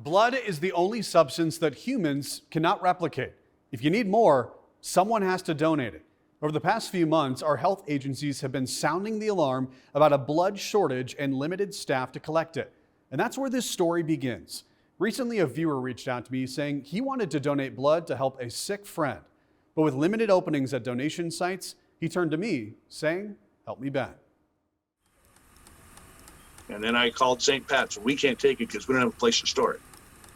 Blood is the only substance that humans cannot replicate. If you need more, someone has to donate it. Over the past few months, our health agencies have been sounding the alarm about a blood shortage and limited staff to collect it. And that's where this story begins. Recently, a viewer reached out to me saying he wanted to donate blood to help a sick friend. But with limited openings at donation sites, he turned to me saying, "Help me, Ben." And then I called St. Pat's. We can't take it because we don't have a place to store it.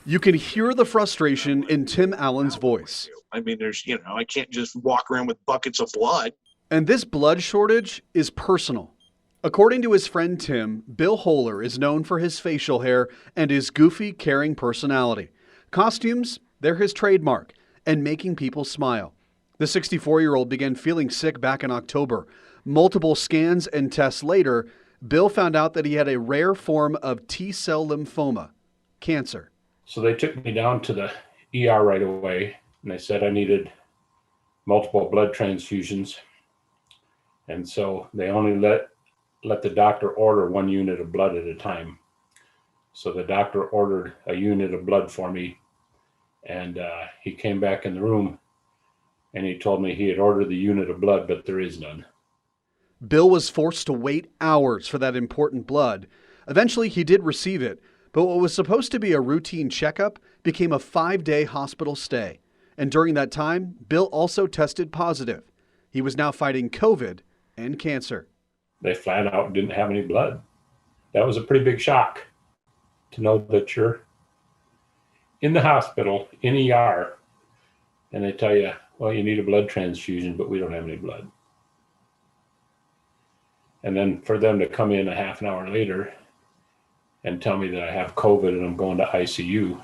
You can hear the frustration in Tim Allen's voice. I mean, I can't just walk around with buckets of blood. And this blood shortage is personal. According to his friend Tim, Bill Holer is known for his facial hair and his goofy, caring personality. Costumes, they're his trademark, and making people smile. The 64-year-old began feeling sick back in October. Multiple scans and tests later, Bill found out that he had a rare form of T-cell lymphoma, cancer. So they took me down to the ER right away, and they said I needed multiple blood transfusions. And so they only let the doctor order 1 unit of blood at a time. So the doctor ordered a unit of blood for me, and he came back in the room, and he told me he had ordered the unit of blood, but there is none. Bill was forced to wait hours for that important blood. Eventually, he did receive it, but what was supposed to be a routine checkup became a 5-day hospital stay. And during that time, Bill also tested positive. He was now fighting COVID and cancer. They flat out didn't have any blood. That was a pretty big shock to know that you're in the hospital, in ER, and they tell you, well, you need a blood transfusion, but we don't have any blood. And then for them to come in a half an hour later and tell me that I have COVID and I'm going to ICU.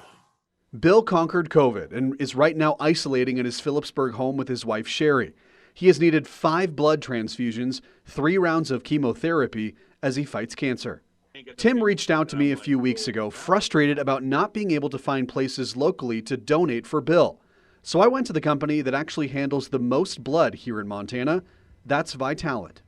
Bill conquered COVID and is right now isolating in his Phillipsburg home with his wife, Sherry. He has needed 5 blood transfusions, 3 rounds of chemotherapy as he fights cancer. Tim reached out to me a few weeks ago, frustrated about not being able to find places locally to donate for Bill. So I went to the company that actually handles the most blood here in Montana. That's Vitalit.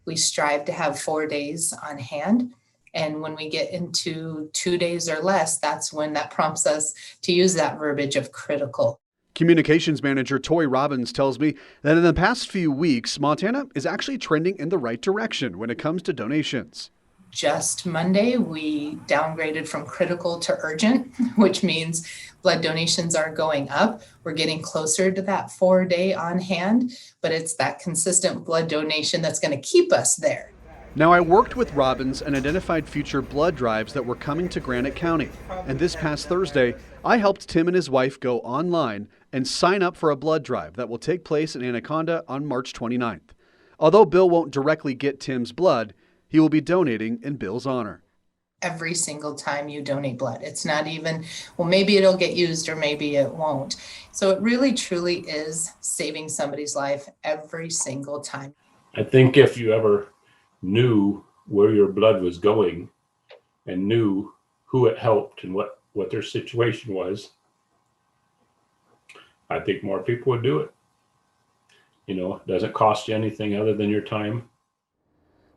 We strive to have 4 days on hand. And when we get into 2 days or less, that's when that prompts us to use that verbiage of critical. Communications manager Toy Robbins tells me that in the past few weeks, Montana is actually trending in the right direction when it comes to donations. Just Monday, we downgraded from critical to urgent, which means blood donations are going up. We're getting closer to that 4-day on hand, but it's that consistent blood donation that's going to keep us there. Now, I worked with Robbins and identified future blood drives that were coming to Granite County. And this past Thursday, I helped Tim and his wife go online and sign up for a blood drive that will take place in Anaconda on March 29th. Although Bill won't directly get Tim's blood, he will be donating in Bill's honor. Every single time you donate blood, it's not even, well, maybe it'll get used or maybe it won't. So it really, truly is saving somebody's life every single time. I think if you ever knew where your blood was going and knew who it helped and what their situation was, I think more people would do it. It doesn't cost you anything other than your time.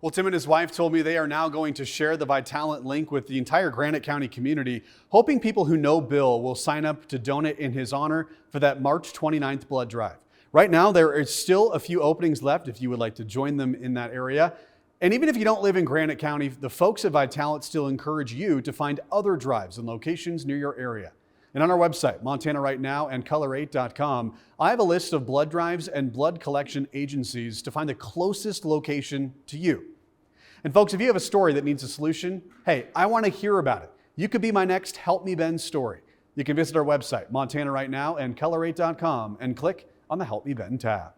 Well, Tim and his wife told me they are now going to share the Vitalit link with the entire Granite County community, hoping people who know Bill will sign up to donate in his honor for that March 29th blood drive. Right now, there is still a few openings left if you would like to join them in that area. And even if you don't live in Granite County, the folks at Vitalit still encourage you to find other drives and locations near your area. And on our website, Montana Right Now and Color8.com, I have a list of blood drives and blood collection agencies to find the closest location to you. And folks, if you have a story that needs a solution, hey, I want to hear about it. You could be my next Help Me Ben story. You can visit our website, Montana Right Now and Color8.com, and click on the Help Me Ben tab.